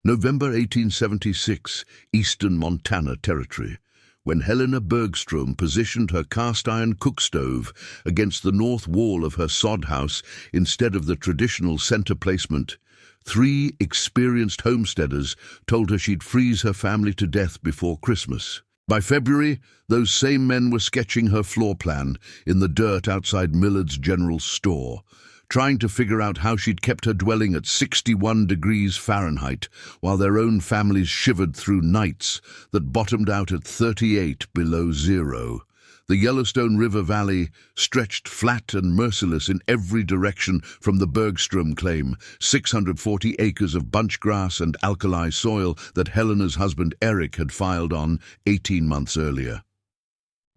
November 1876, Eastern Montana Territory, when Helena Bergstrom positioned her cast-iron cook stove against the north wall of her sod house instead of the traditional center placement. 3 experienced homesteaders told her she'd freeze her family to death before Christmas. By February, those same men were sketching her floor plan in the dirt outside Millard's General Store, trying to figure out how she'd kept her dwelling at 61 degrees Fahrenheit while their own families shivered through nights that bottomed out at 38 below zero. The Yellowstone River Valley stretched flat and merciless in every direction from the Bergstrom claim, 640 acres of bunchgrass and alkali soil that Helena's husband Eric had filed on 18 months earlier.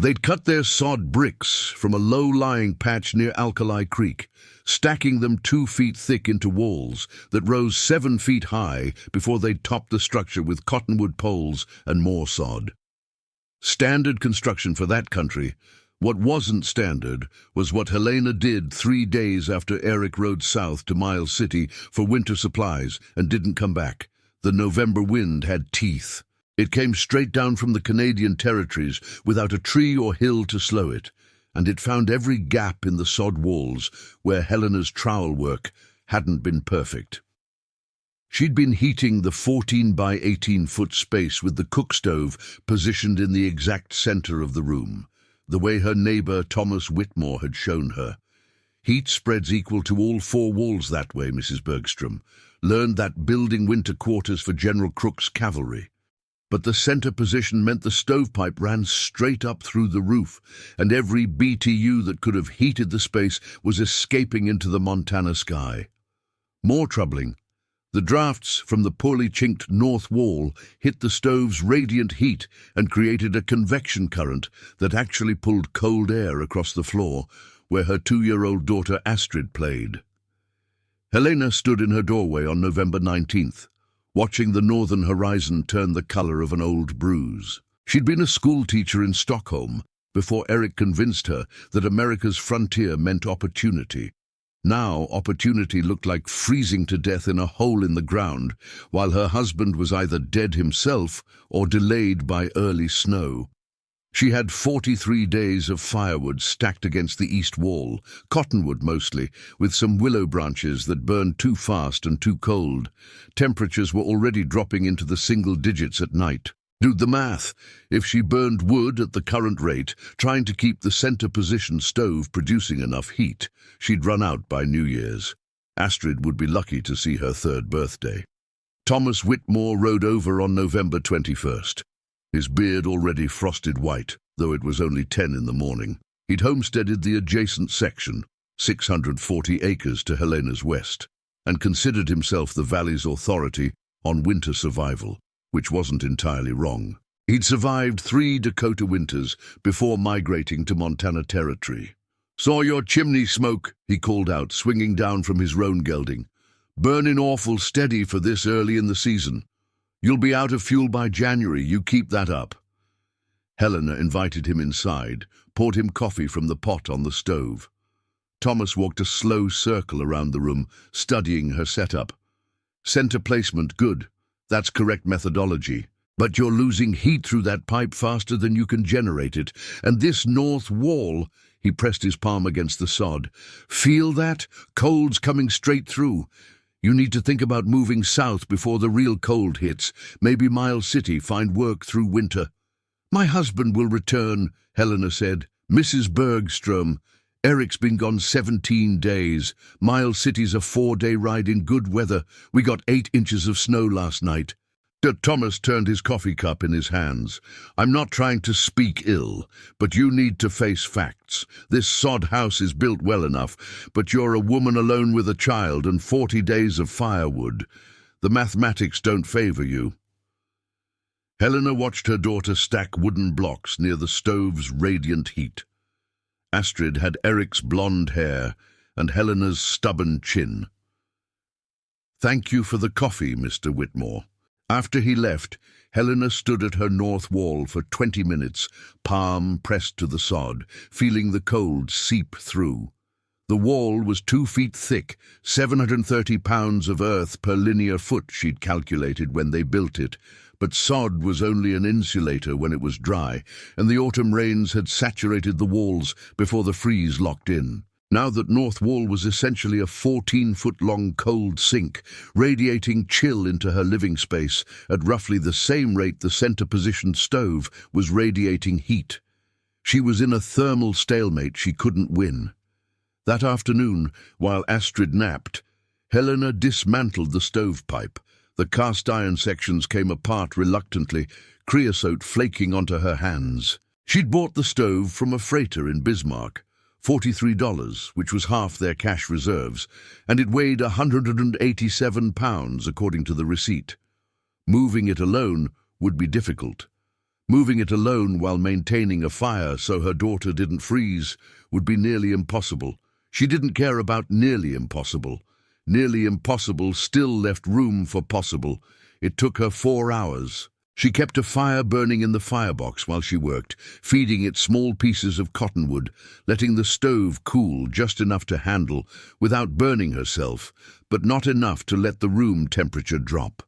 They'd cut their sod bricks from a low-lying patch near Alkali Creek, stacking them 2 feet thick into walls that rose 7 feet high before they'd topped the structure with cottonwood poles and more sod. Standard construction for that country. What wasn't standard was what Helena did 3 days after Eric rode south to Miles City for winter supplies and didn't come back. The November wind had teeth. It came straight down from the Canadian territories without a tree or hill to slow it, and it found every gap in the sod walls where Helena's trowel work hadn't been perfect. She'd been heating the 14 by 18-foot space with the cook stove positioned in the exact center of the room, the way her neighbor Thomas Whitmore had shown her. Heat spreads equal to all 4 walls that way, Mrs. Bergstrom. Learned that building winter quarters for General Crook's cavalry. But the center position meant the stovepipe ran straight up through the roof, and every BTU that could have heated the space was escaping into the Montana sky. More troubling, the drafts from the poorly chinked north wall hit the stove's radiant heat and created a convection current that actually pulled cold air across the floor where her 2-year-old daughter Astrid played. Helena stood in her doorway on November 19th, watching the northern horizon turn the color of an old bruise. She'd been a schoolteacher in Stockholm before Eric convinced her that America's frontier meant opportunity. Now opportunity looked like freezing to death in a hole in the ground, while her husband was either dead himself or delayed by early snow. She had 43 days of firewood stacked against the east wall, cottonwood mostly, with some willow branches that burned too fast and too cold. Temperatures were already dropping into the single digits at night. Do the math. If she burned wood at the current rate, trying to keep the center position stove producing enough heat, she'd run out by New Year's. Astrid would be lucky to see her 3rd birthday. Thomas Whitmore rode over on November 21st. His beard already frosted white, though it was only 10 in the morning. He'd homesteaded the adjacent section, 640 acres to Helena's west, and considered himself the valley's authority on winter survival, which wasn't entirely wrong. He'd survived 3 Dakota winters before migrating to Montana Territory. "Saw your chimney smoke," he called out, swinging down from his roan gelding. "Burning awful steady for this early in the season. You'll be out of fuel by January, you keep that up." Helena invited him inside, poured him coffee from the pot on the stove. Thomas walked a slow circle around the room, studying her setup. "Center placement, good. That's correct methodology. But you're losing heat through that pipe faster than you can generate it. And this north wall," he pressed his palm against the sod. "Feel that? Cold's coming straight through. You need to think about moving south before the real cold hits. Maybe Miles City, find work through winter." "My husband will return," Helena said. "Mrs. Bergstrom, Eric's been gone 17 days. Miles City's a 4-day ride in good weather. We got 8 inches of snow last night." Thomas turned his coffee cup in his hands. "I'm not trying to speak ill, but you need to face facts. This sod house is built well enough, but you're a woman alone with a child and 40 days of firewood. The mathematics don't favor you." Helena watched her daughter stack wooden blocks near the stove's radiant heat. Astrid had Eric's blonde hair and Helena's stubborn chin. "Thank you for the coffee, Mr. Whitmore." After he left, Helena stood at her north wall for 20 minutes, palm pressed to the sod, feeling the cold seep through. The wall was 2 feet thick, 730 pounds of earth per linear foot, she'd calculated when they built it. But sod was only an insulator when it was dry, and the autumn rains had saturated the walls before the freeze locked in. Now that north wall was essentially a 14-foot-long cold sink, radiating chill into her living space at roughly the same rate the center-positioned stove was radiating heat. She was in a thermal stalemate she couldn't win. That afternoon, while Astrid napped, Helena dismantled the stovepipe. The cast-iron sections came apart reluctantly, creosote flaking onto her hands. She'd bought the stove from a freighter in Bismarck, $43, which was half their cash reserves, and it weighed 187 pounds, according to the receipt. Moving it alone would be difficult. Moving it alone while maintaining a fire so her daughter didn't freeze would be nearly impossible. She didn't care about nearly impossible. Nearly impossible still left room for possible. It took her 4 hours. She kept a fire burning in the firebox while she worked, feeding it small pieces of cottonwood, letting the stove cool just enough to handle without burning herself, but not enough to let the room temperature drop.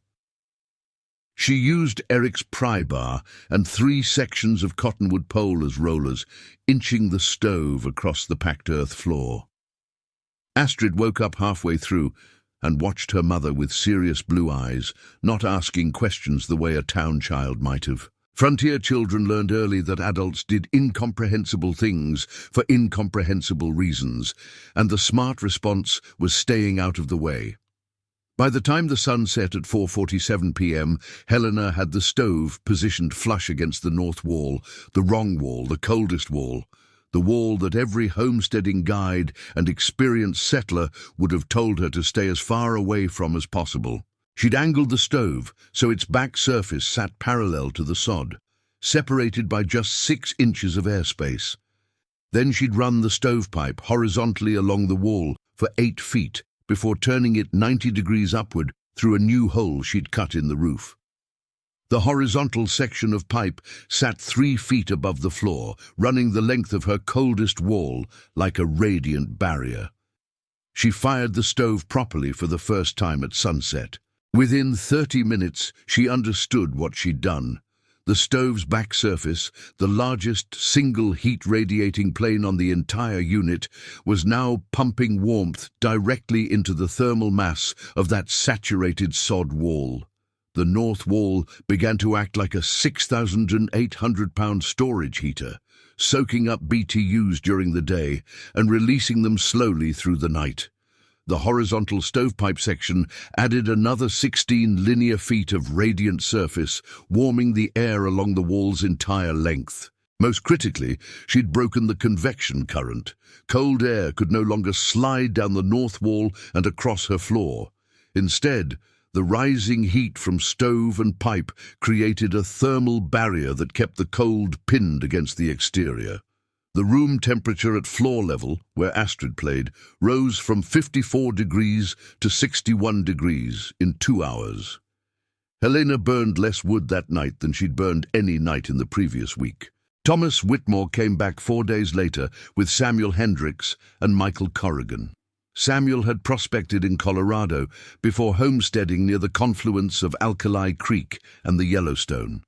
She used Eric's pry bar and 3 sections of cottonwood pole as rollers, inching the stove across the packed earth floor. Astrid woke up halfway through and watched her mother with serious blue eyes, not asking questions the way a town child might have. Frontier children learned early that adults did incomprehensible things for incomprehensible reasons, and the smart response was staying out of the way. By the time the sun set at 4:47 p.m., Helena had the stove positioned flush against the north wall, the wrong wall, the coldest wall, the wall that every homesteading guide and experienced settler would have told her to stay as far away from as possible. She'd angled the stove so its back surface sat parallel to the sod, separated by just 6 inches of airspace. Then she'd run the stovepipe horizontally along the wall for 8 feet before turning it 90 degrees upward through a new hole she'd cut in the roof. The horizontal section of pipe sat 3 feet above the floor, running the length of her coldest wall like a radiant barrier. She fired the stove properly for the first time at sunset. Within 30 minutes, she understood what she'd done. The stove's back surface, the largest single heat-radiating plane on the entire unit, was now pumping warmth directly into the thermal mass of that saturated sod wall. The north wall began to act like a 6,800-pound storage heater, soaking up BTUs during the day and releasing them slowly through the night. The horizontal stovepipe section added another 16 linear feet of radiant surface, warming the air along the wall's entire length. Most critically, she'd broken the convection current. Cold air could no longer slide down the north wall and across her floor. Instead, the rising heat from stove and pipe created a thermal barrier that kept the cold pinned against the exterior. The room temperature at floor level, where Astrid played, rose from 54 degrees to 61 degrees in 2 hours. Helena burned less wood that night than she'd burned any night in the previous week. Thomas Whitmore came back 4 days later with Samuel Hendricks and Michael Corrigan. Samuel had prospected in Colorado before homesteading near the confluence of Alkali Creek and the Yellowstone.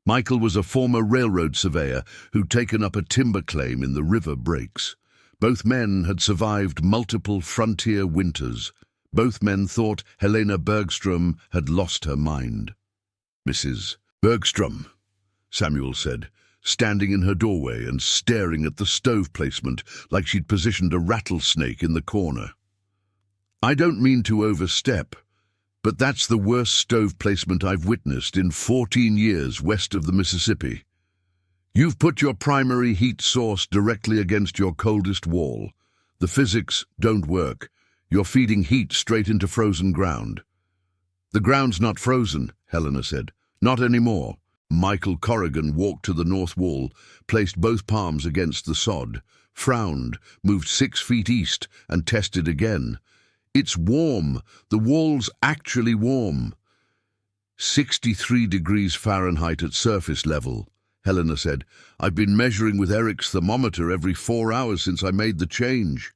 Michael was a former railroad surveyor who'd taken up a timber claim in the river breaks. Both men had survived multiple frontier winters. Both men thought Helena Bergstrom had lost her mind. "Mrs. Bergstrom," Samuel said, standing in her doorway and staring at the stove placement like she'd positioned a rattlesnake in the corner. "I don't mean to overstep, but that's the worst stove placement I've witnessed in 14 years west of the Mississippi. You've put your primary heat source directly against your coldest wall. The physics don't work. You're feeding heat straight into frozen ground." "The ground's not frozen," Helena said. "Not anymore." Michael Corrigan walked to the north wall, placed both palms against the sod, frowned, moved 6 feet east, and tested again. "It's warm. The wall's actually warm." 63 degrees Fahrenheit at surface level, Helena said. "I've been measuring with Eric's thermometer every 4 hours since I made the change."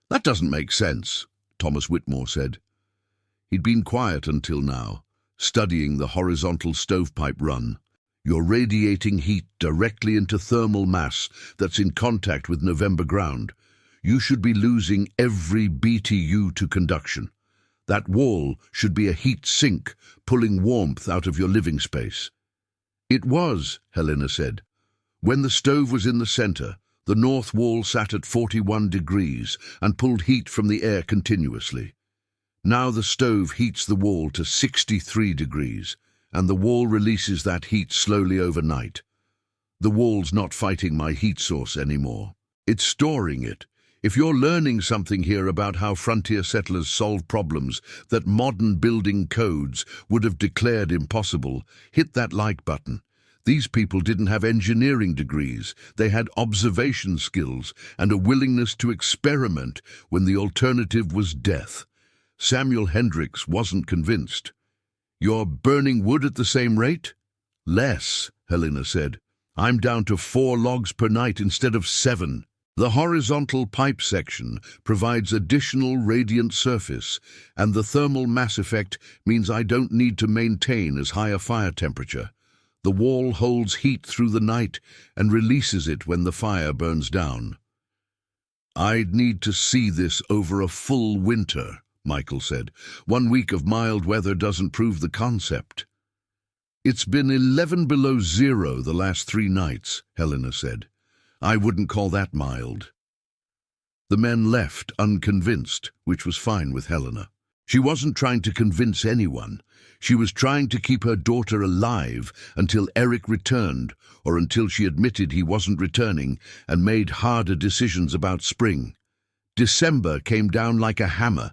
That doesn't make sense, Thomas Whitmore said. He'd been quiet until now, studying the horizontal stovepipe run. You're radiating heat directly into thermal mass that's in contact with November ground. You should be losing every BTU to conduction. That wall should be a heat sink, pulling warmth out of your living space. It was, Helena said. When the stove was in the center, the north wall sat at 41 degrees and pulled heat from the air continuously. Now the stove heats the wall to 63 degrees, and the wall releases that heat slowly overnight. The wall's not fighting my heat source anymore. It's storing it. If you're learning something here about how frontier settlers solve problems that modern building codes would have declared impossible, hit that like button. These people didn't have engineering degrees. They had observation skills and a willingness to experiment when the alternative was death. Samuel Hendricks wasn't convinced. You're burning wood at the same rate? Less, Helena said. I'm down to 4 logs per night instead of 7. The horizontal pipe section provides additional radiant surface, and the thermal mass effect means I don't need to maintain as high a fire temperature. The wall holds heat through the night and releases it when the fire burns down. I'd need to see this over a full winter, Michael said. 1 week of mild weather doesn't prove the concept. It's been 11 below zero the last 3 nights, Helena said. I wouldn't call that mild. The men left unconvinced, which was fine with Helena. She wasn't trying to convince anyone. She was trying to keep her daughter alive until Eric returned, or until she admitted he wasn't returning and made harder decisions about spring. December came down like a hammer.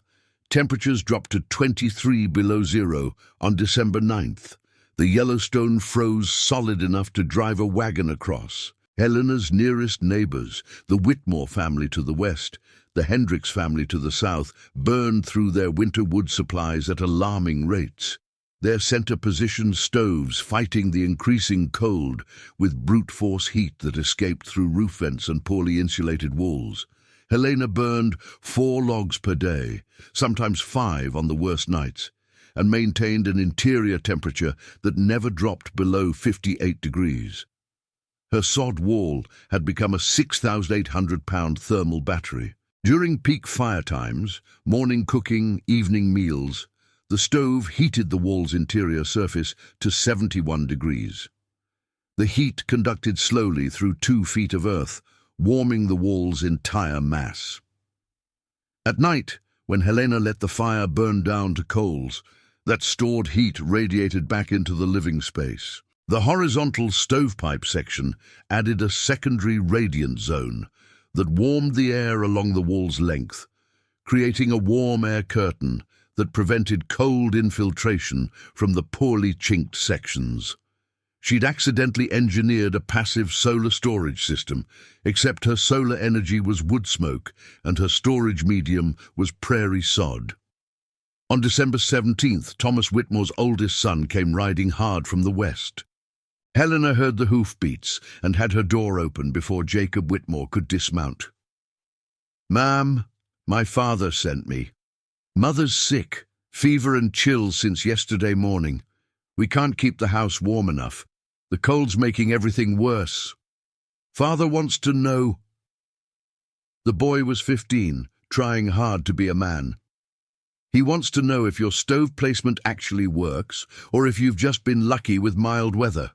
Temperatures dropped to 23 below zero on December 9th. The Yellowstone froze solid enough to drive a wagon across. Helena's nearest neighbors, the Whitmore family to the west, the Hendricks family to the south, burned through their winter wood supplies at alarming rates. Their center-position stoves fighting the increasing cold with brute force heat that escaped through roof vents and poorly insulated walls. Helena burned 4 logs per day, sometimes 5 on the worst nights, and maintained an interior temperature that never dropped below 58 degrees. Her sod wall had become a 6,800-pound thermal battery. During peak fire times, morning cooking, evening meals, the stove heated the wall's interior surface to 71 degrees. The heat conducted slowly through 2 feet of earth, warming the wall's entire mass. At night, when Helena let the fire burn down to coals, that stored heat radiated back into the living space. The horizontal stovepipe section added a secondary radiant zone that warmed the air along the wall's length, creating a warm air curtain that prevented cold infiltration from the poorly chinked sections. She'd accidentally engineered a passive solar storage system, except her solar energy was wood smoke and her storage medium was prairie sod. On December 17th, Thomas Whitmore's oldest son came riding hard from the west. Helena heard the hoofbeats and had her door open before Jacob Whitmore could dismount. "Ma'am, my father sent me. Mother's sick, fever and chills since yesterday morning. We can't keep the house warm enough. The cold's making everything worse. Father wants to know." The boy was 15, trying hard to be a man. "He wants to know if your stove placement actually works, or if you've just been lucky with mild weather."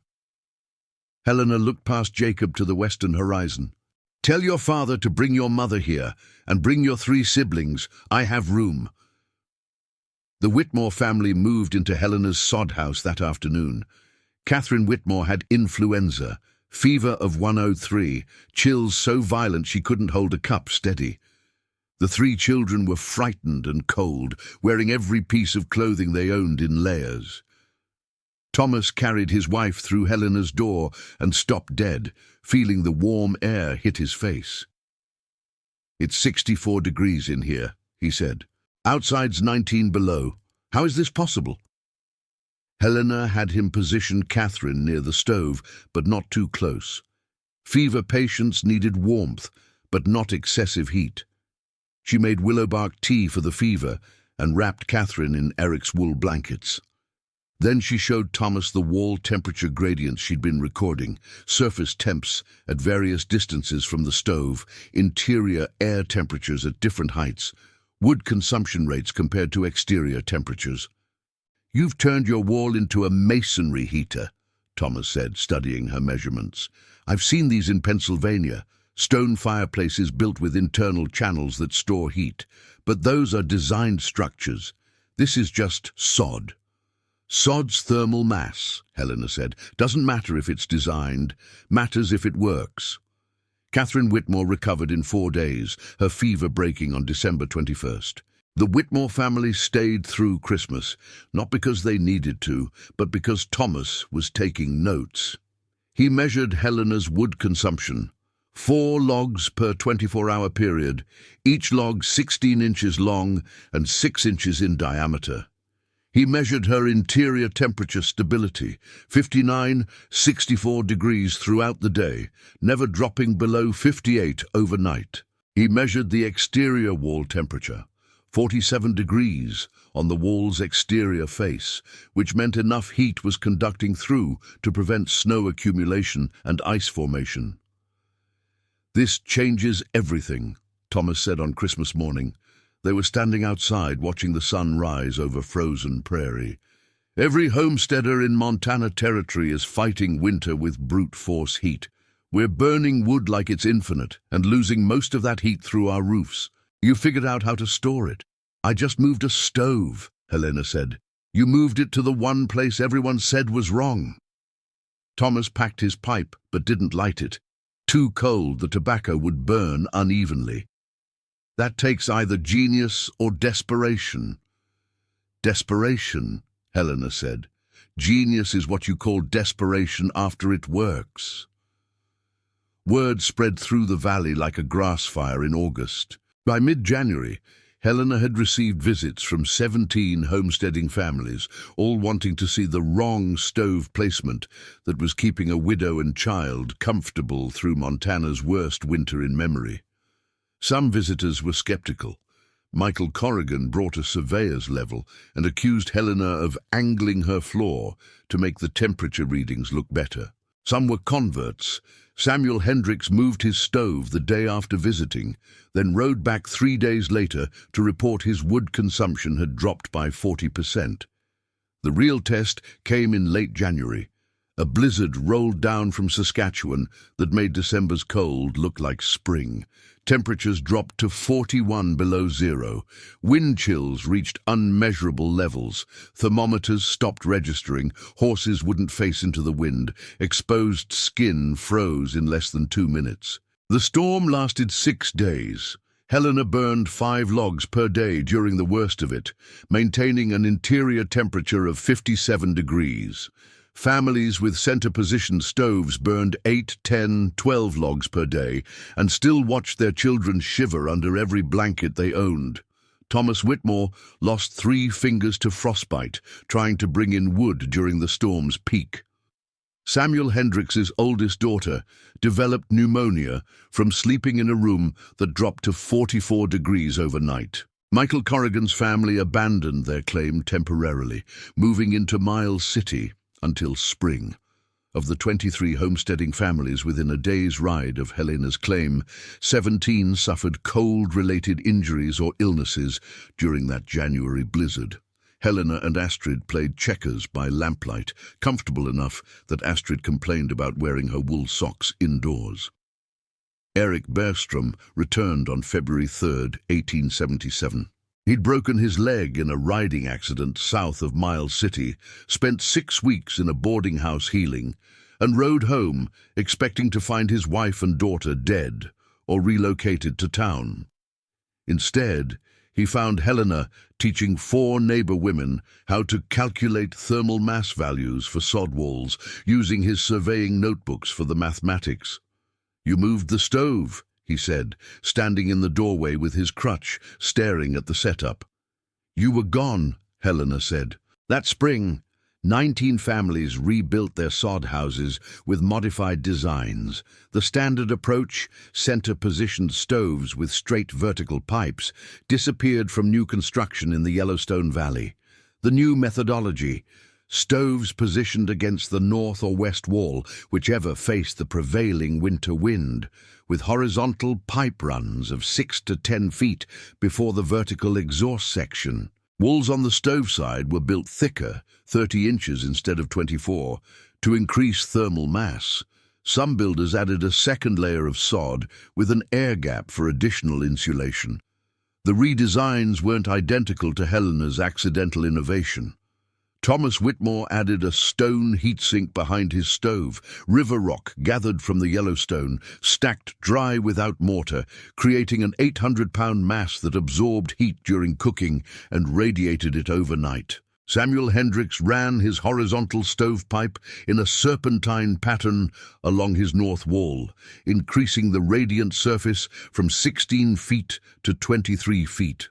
Helena looked past Jacob to the western horizon. "Tell your father to bring your mother here, and bring your 3 siblings. I have room." The Whitmore family moved into Helena's sod house that afternoon. Catherine Whitmore had influenza, fever of 103, chills so violent she couldn't hold a cup steady. The 3 children were frightened and cold, wearing every piece of clothing they owned in layers. Thomas carried his wife through Helena's door and stopped dead, feeling the warm air hit his face. "It's 64 degrees in here," he said. "Outside's 19 below. How is this possible?" Helena had him position Catherine near the stove, but not too close. Fever patients needed warmth, but not excessive heat. She made willowbark tea for the fever and wrapped Catherine in Eric's wool blankets. Then she showed Thomas the wall temperature gradients she'd been recording, surface temps at various distances from the stove, interior air temperatures at different heights, wood consumption rates compared to exterior temperatures. "You've turned your wall into a masonry heater," Thomas said, studying her measurements. "I've seen these in Pennsylvania, stone fireplaces built with internal channels that store heat, but those are designed structures. This is just sod." "Sod's thermal mass," Helena said, "doesn't matter if it's designed, matters if it works." Catherine Whitmore recovered in 4 days, her fever breaking on December 21st. The Whitmore family stayed through Christmas, not because they needed to, but because Thomas was taking notes. He measured Helena's wood consumption. 4 logs per 24-hour period, each log 16 inches long and 6 inches in diameter. He measured her interior temperature stability, 59-64 degrees throughout the day, never dropping below 58 overnight. He measured the exterior wall temperature, 47 degrees on the wall's exterior face, which meant enough heat was conducting through to prevent snow accumulation and ice formation. "This changes everything," Thomas said on Christmas morning. They were standing outside watching the sun rise over frozen prairie. "Every homesteader in Montana Territory is fighting winter with brute force heat. We're burning wood like it's infinite and losing most of that heat through our roofs. You figured out how to store it." "I just moved a stove," Helena said. "You moved it to the one place everyone said was wrong." Thomas packed his pipe but didn't light it. Too cold, the tobacco would burn unevenly. "That takes either genius or desperation." "Desperation," Helena said. "Genius is what you call desperation after it works." Word spread through the valley like a grass fire in August. By mid-January, Helena had received visits from 17 homesteading families, all wanting to see the wrong stove placement that was keeping a widow and child comfortable through Montana's worst winter in memory. Some visitors were skeptical. Michael Corrigan brought a surveyor's level and accused Helena of angling her floor to make the temperature readings look better. Some were converts. Samuel Hendricks moved his stove the day after visiting, then rode back 3 days later to report his wood consumption had dropped by 40%. The real test came in late January. A blizzard rolled down from Saskatchewan that made December's cold look like spring. Temperatures dropped to 41 below zero. Wind chills reached unmeasurable levels. Thermometers stopped registering. Horses wouldn't face into the wind. Exposed skin froze in less than 2 minutes. The storm lasted 6 days. Helena burned 5 logs per day during the worst of it, maintaining an interior temperature of 57 degrees. Families with center-position stoves burned 8, 10, 12 logs per day and still watched their children shiver under every blanket they owned. Thomas Whitmore lost 3 fingers to frostbite trying to bring in wood during the storm's peak. Samuel Hendricks's oldest daughter developed pneumonia from sleeping in a room that dropped to 44 degrees overnight. Michael Corrigan's family abandoned their claim temporarily, moving into Miles City until spring. Of the 23 homesteading families within a day's ride of Helena's claim, 17 suffered cold-related injuries or illnesses during that January blizzard. Helena and Astrid played checkers by lamplight, comfortable enough that Astrid complained about wearing her wool socks indoors. Eric Bergstrom returned on February 3, 1877. He'd broken his leg in a riding accident south of Miles City, spent 6 weeks in a boarding house healing, and rode home expecting to find his wife and daughter dead or relocated to town. Instead, he found Helena teaching 4 neighbor women how to calculate thermal mass values for sod walls using his surveying notebooks for the mathematics. "You moved the stove," he said, standing in the doorway with his crutch, staring at the setup. "You were gone," Helena said. "That spring, 19 families rebuilt their sod houses with modified designs. The standard approach, center-positioned stoves with straight vertical pipes, disappeared from new construction in the Yellowstone Valley. The new methodology, stoves positioned against the north or west wall, whichever faced the prevailing winter wind, with horizontal pipe runs of 6 to 10 feet before the vertical exhaust section. Walls on the stove side were built thicker, 30 inches instead of 24, to increase thermal mass. Some builders added a second layer of sod with an air gap for additional insulation. The redesigns weren't identical to Helena's accidental innovation. Thomas Whitmore added a stone heatsink behind his stove, river rock gathered from the Yellowstone, stacked dry without mortar, creating an 800-pound mass that absorbed heat during cooking and radiated it overnight. Samuel Hendricks ran his horizontal stovepipe in a serpentine pattern along his north wall, increasing the radiant surface from 16 feet to 23 feet.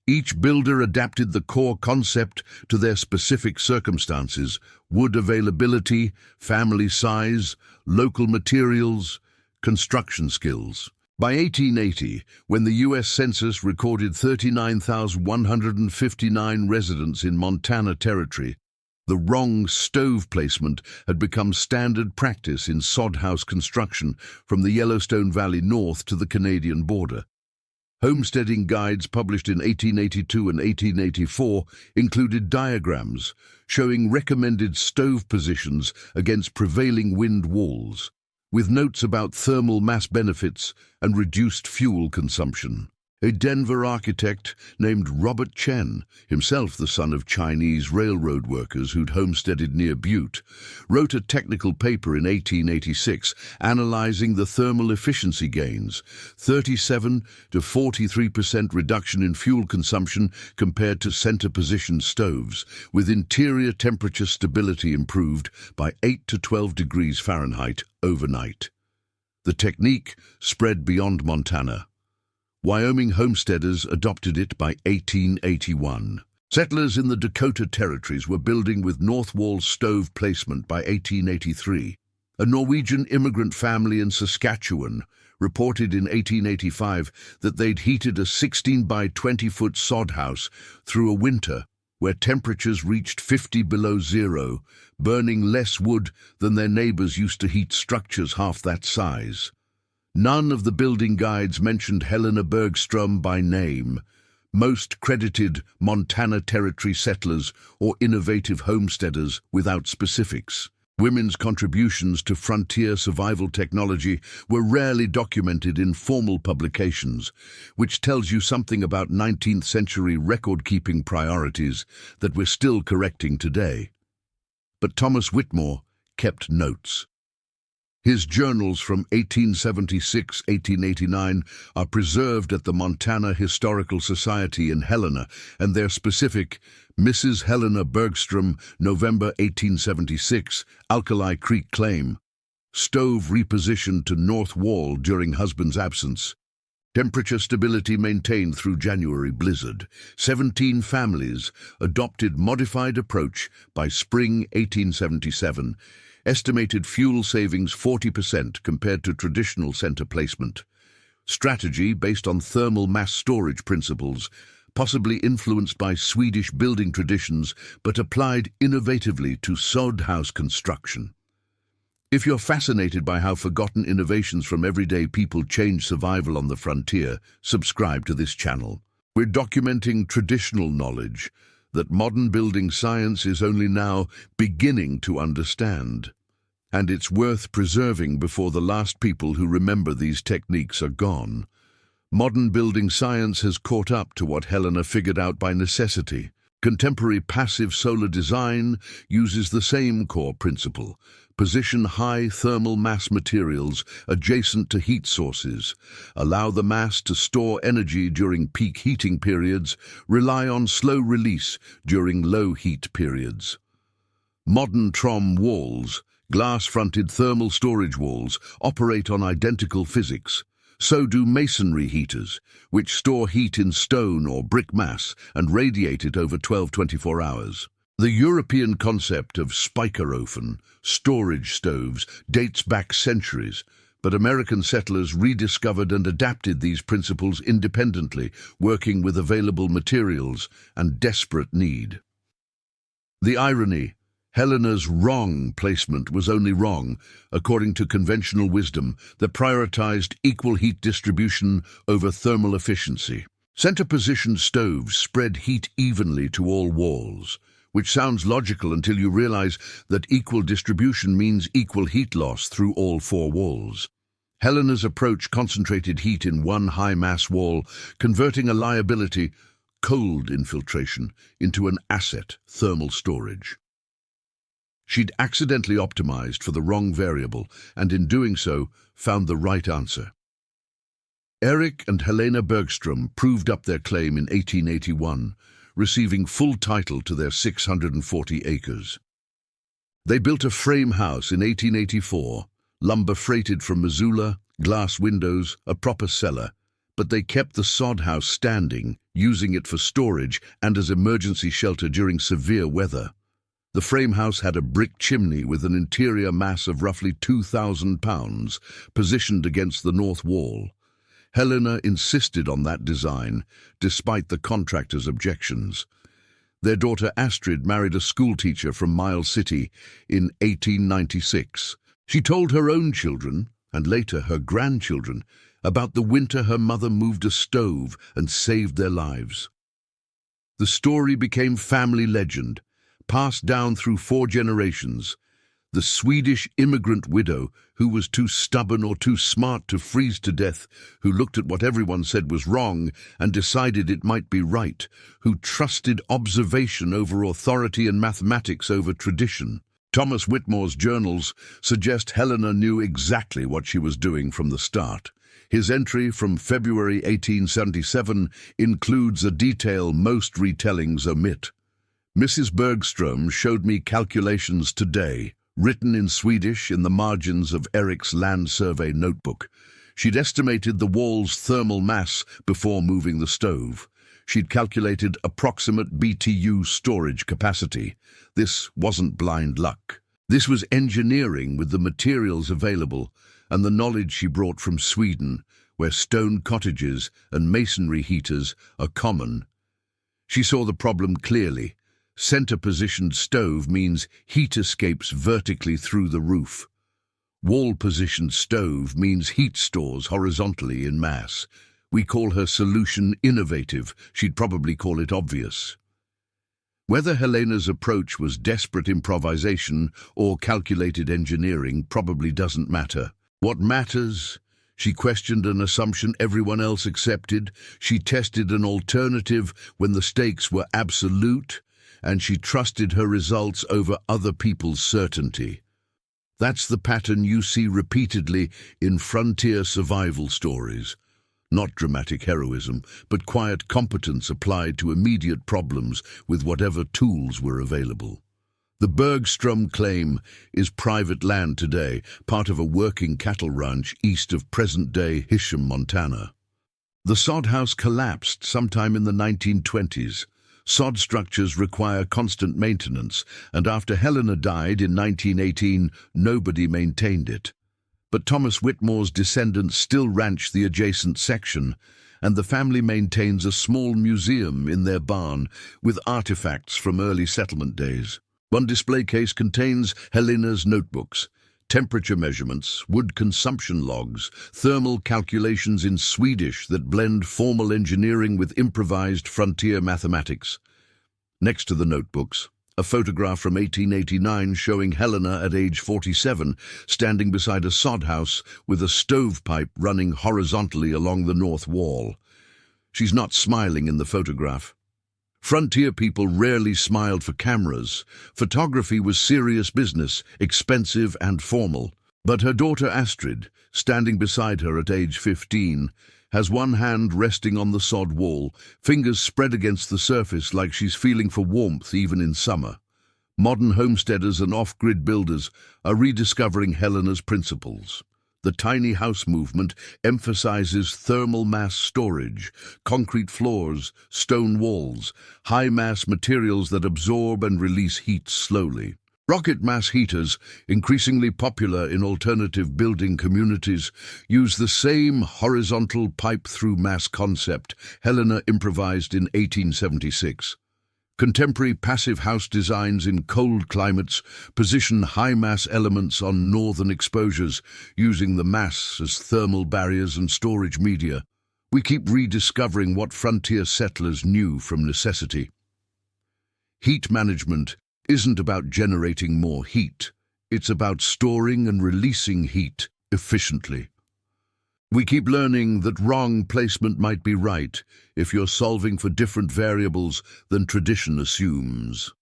Each builder adapted the core concept to their specific circumstances: wood availability, family size, local materials, construction skills. By 1880, when the U.S. Census recorded 39,159 residents in Montana Territory, the wrong stove placement had become standard practice in sod house construction from the Yellowstone Valley north to the Canadian border. Homesteading guides published in 1882 and 1884 included diagrams showing recommended stove positions against prevailing wind walls, with notes about thermal mass benefits and reduced fuel consumption. A Denver architect named Robert Chen, himself the son of Chinese railroad workers who'd homesteaded near Butte, wrote a technical paper in 1886 analyzing the thermal efficiency gains: 37 to 43% reduction in fuel consumption compared to center-positioned stoves, with interior temperature stability improved by 8 to 12 degrees Fahrenheit overnight. The technique spread beyond Montana. Wyoming homesteaders adopted it by 1881. Settlers in the Dakota Territories were building with north wall stove placement by 1883. A Norwegian immigrant family in Saskatchewan reported in 1885 that they'd heated a 16 by 20-foot sod house through a winter where temperatures reached 50 below zero, burning less wood than their neighbors used to heat structures half that size. None of the building guides mentioned Helena Bergstrom by name. Most credited Montana Territory settlers or innovative homesteaders without specifics. Women's contributions to frontier survival technology were rarely documented in formal publications, which tells you something about 19th century record-keeping priorities that we're still correcting today. But Thomas Whitmore kept notes. His journals from 1876-1889 are preserved at the Montana Historical Society in Helena, and their specific Mrs. Helena Bergstrom, November 1876, Alkali Creek claim: stove repositioned to north wall during husband's absence. Temperature stability maintained through January blizzard. 17 families adopted modified approach by spring 1877. Estimated fuel savings 40% compared to traditional center placement. Strategy based on thermal mass storage principles, possibly influenced by Swedish building traditions, but applied innovatively to sod house construction. If you're fascinated by how forgotten innovations from everyday people change survival on the frontier, subscribe to this channel. We're documenting traditional knowledge that modern building science is only now beginning to understand. And it's worth preserving before the last people who remember these techniques are gone. Modern building science has caught up to what Helena figured out by necessity. Contemporary passive solar design uses the same core principle: position high thermal mass materials adjacent to heat sources, allow the mass to store energy during peak heating periods, rely on slow release during low heat periods. Modern TROM walls, glass-fronted thermal storage walls, operate on identical physics. So do masonry heaters, which store heat in stone or brick mass and radiate it over 12-24 hours. The European concept of spikerofen, storage stoves, dates back centuries, but American settlers rediscovered and adapted these principles independently, working with available materials and desperate need. The irony: Helena's wrong placement was only wrong, according to conventional wisdom that prioritized equal heat distribution over thermal efficiency. Center-positioned stoves spread heat evenly to all walls, which sounds logical until you realize that equal distribution means equal heat loss through all four walls. Helena's approach concentrated heat in one high-mass wall, converting a liability, cold infiltration, into an asset, thermal storage. She'd accidentally optimized for the wrong variable, and in doing so, found the right answer. Eric and Helena Bergstrom proved up their claim in 1881, receiving full title to their 640 acres. They built a frame house in 1884, lumber freighted from Missoula, glass windows, a proper cellar, but they kept the sod house standing, using it for storage and as emergency shelter during severe weather. The frame house had a brick chimney with an interior mass of roughly 2,000 pounds, positioned against the north wall. Helena insisted on that design, despite the contractor's objections. Their daughter Astrid married a schoolteacher from Miles City in 1896. She told her own children, and later her grandchildren, about the winter her mother moved a stove and saved their lives. The story became family legend, passed down through 4 generations. The Swedish immigrant widow who was too stubborn or too smart to freeze to death, who looked at what everyone said was wrong and decided it might be right, who trusted observation over authority and mathematics over tradition. Thomas Whitmore's journals suggest Helena knew exactly what she was doing from the start. His entry from February 1877 includes a detail most retellings omit. Mrs. Bergstrom showed me calculations today, written in Swedish in the margins of Eric's land survey notebook. She'd estimated the wall's thermal mass before moving the stove. She'd calculated approximate BTU storage capacity. This wasn't blind luck. This was engineering with the materials available and the knowledge she brought from Sweden, where stone cottages and masonry heaters are common. She saw the problem clearly. Center-positioned stove means heat escapes vertically through the roof. Wall-positioned stove means heat stores horizontally in mass. We call her solution innovative. She'd probably call it obvious. Whether Helena's approach was desperate improvisation or calculated engineering probably doesn't matter. What matters? She questioned an assumption everyone else accepted. She tested an alternative when the stakes were absolute, and she trusted her results over other people's certainty. That's the pattern you see repeatedly in frontier survival stories. Not dramatic heroism, but quiet competence applied to immediate problems with whatever tools were available. The Bergstrom claim is private land today, part of a working cattle ranch east of present-day Hisham, Montana. The sod house collapsed sometime in the 1920s. Sod structures require constant maintenance, and after Helena died in 1918, nobody maintained it. But Thomas Whitmore's descendants still ranch the adjacent section, and the family maintains a small museum in their barn with artifacts from early settlement days. One display case contains Helena's notebooks, temperature measurements, wood consumption logs, thermal calculations in Swedish that blend formal engineering with improvised frontier mathematics. Next to the notebooks, a photograph from 1889 showing Helena at age 47 standing beside a sod house with a stovepipe running horizontally along the north wall. She's not smiling in the photograph. Frontier people rarely smiled for cameras. Photography was serious business, expensive and formal. But her daughter Astrid, standing beside her at age 15, has one hand resting on the sod wall, fingers spread against the surface like she's feeling for warmth even in summer. Modern homesteaders and off-grid builders are rediscovering Helena's principles. The tiny house movement emphasizes thermal mass storage, concrete floors, stone walls, high-mass materials that absorb and release heat slowly. Rocket mass heaters, increasingly popular in alternative building communities, use the same horizontal pipe-through mass concept Helena improvised in 1876. Contemporary passive house designs in cold climates position high-mass elements on northern exposures, using the mass as thermal barriers and storage media. We keep rediscovering what frontier settlers knew from necessity. Heat management isn't about generating more heat. It's about storing and releasing heat efficiently. We keep learning that wrong placement might be right if you're solving for different variables than tradition assumes.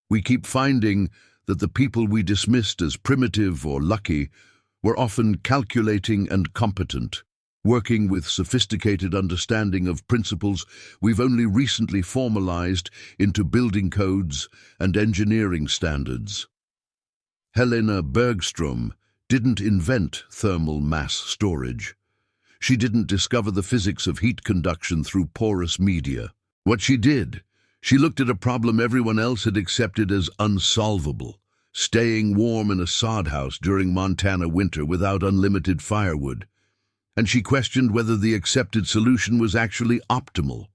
We keep finding that the people we dismissed as primitive or lucky were often calculating and competent, working with sophisticated understanding of principles we've only recently formalized into building codes and engineering standards. Helena Bergström didn't invent thermal mass storage. She didn't discover the physics of heat conduction through porous media. What she did, she looked at a problem everyone else had accepted as unsolvable: staying warm in a sod house during Montana winter without unlimited firewood. And she questioned whether the accepted solution was actually optimal.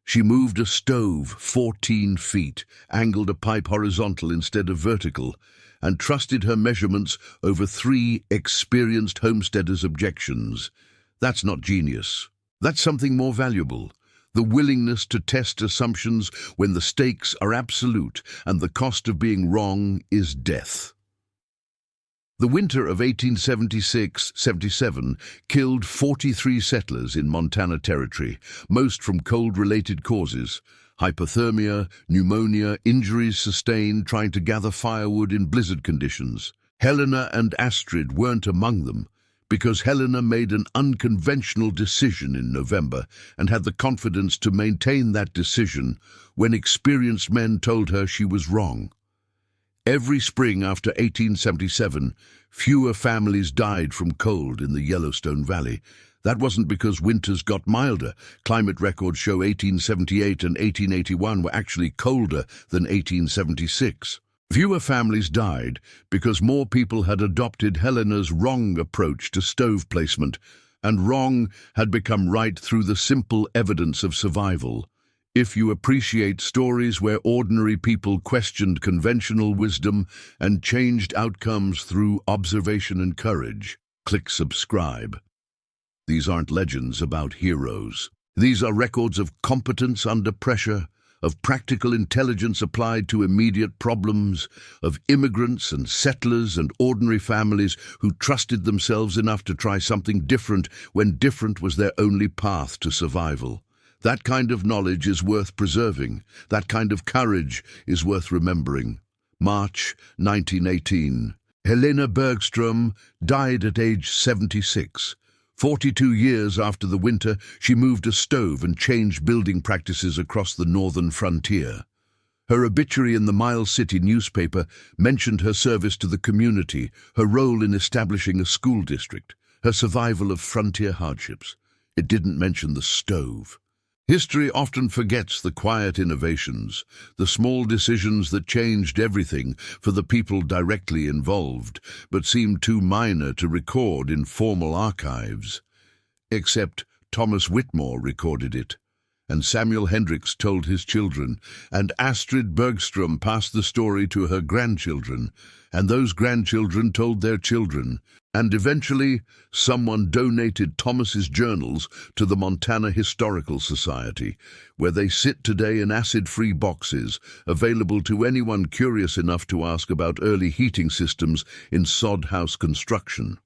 She moved a stove 14 feet, angled a pipe horizontal instead of vertical, and trusted her measurements over 3 experienced homesteaders' objections. That's not genius. That's something more valuable: the willingness to test assumptions when the stakes are absolute and the cost of being wrong is death. The winter of 1876-77 killed 43 settlers in Montana Territory, most from cold-related causes: hypothermia, pneumonia, injuries sustained trying to gather firewood in blizzard conditions. Helena and Astrid weren't among them, because Helena made an unconventional decision in November and had the confidence to maintain that decision when experienced men told her she was wrong. Every spring after 1877, fewer families died from cold in the Yellowstone Valley. That wasn't because winters got milder. Climate records show 1878 and 1881 were actually colder than 1876. Fewer families died because more people had adopted Helena's wrong approach to stove placement, and wrong had become right through the simple evidence of survival. If you appreciate stories where ordinary people questioned conventional wisdom and changed outcomes through observation and courage, click subscribe. These aren't legends about heroes. These are records of competence under pressure, of practical intelligence applied to immediate problems, of immigrants and settlers and ordinary families who trusted themselves enough to try something different when different was their only path to survival. That kind of knowledge is worth preserving. That kind of courage is worth remembering. March 1918. Helena Bergström died at age 76. 42 years after the winter, she moved a stove and changed building practices across the northern frontier. Her obituary in the Miles City newspaper mentioned her service to the community, her role in establishing a school district, her survival of frontier hardships. It didn't mention the stove. History often forgets the quiet innovations, the small decisions that changed everything for the people directly involved, but seem too minor to record in formal archives. Except Thomas Whitmore recorded it, and Samuel Hendricks told his children, and Astrid Bergström passed the story to her grandchildren, and those grandchildren told their children, and eventually someone donated Thomas's journals to the Montana Historical Society, where they sit today in acid-free boxes, available to anyone curious enough to ask about early heating systems in sod house construction.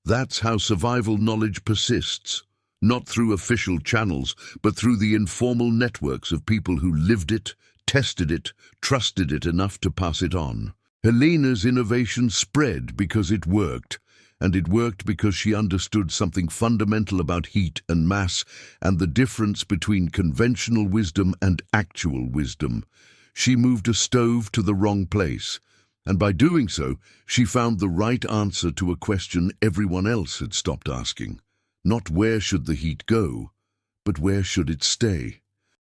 That's how survival knowledge persists, not through official channels, but through the informal networks of people who lived it, tested it, trusted it enough to pass it on. Helena's innovation spread because it worked, and it worked because she understood something fundamental about heat and mass and the difference between conventional wisdom and actual wisdom. She moved a stove to the wrong place, And by doing so, she found the right answer to a question everyone else had stopped asking. Not where should the heat go, but where should it stay?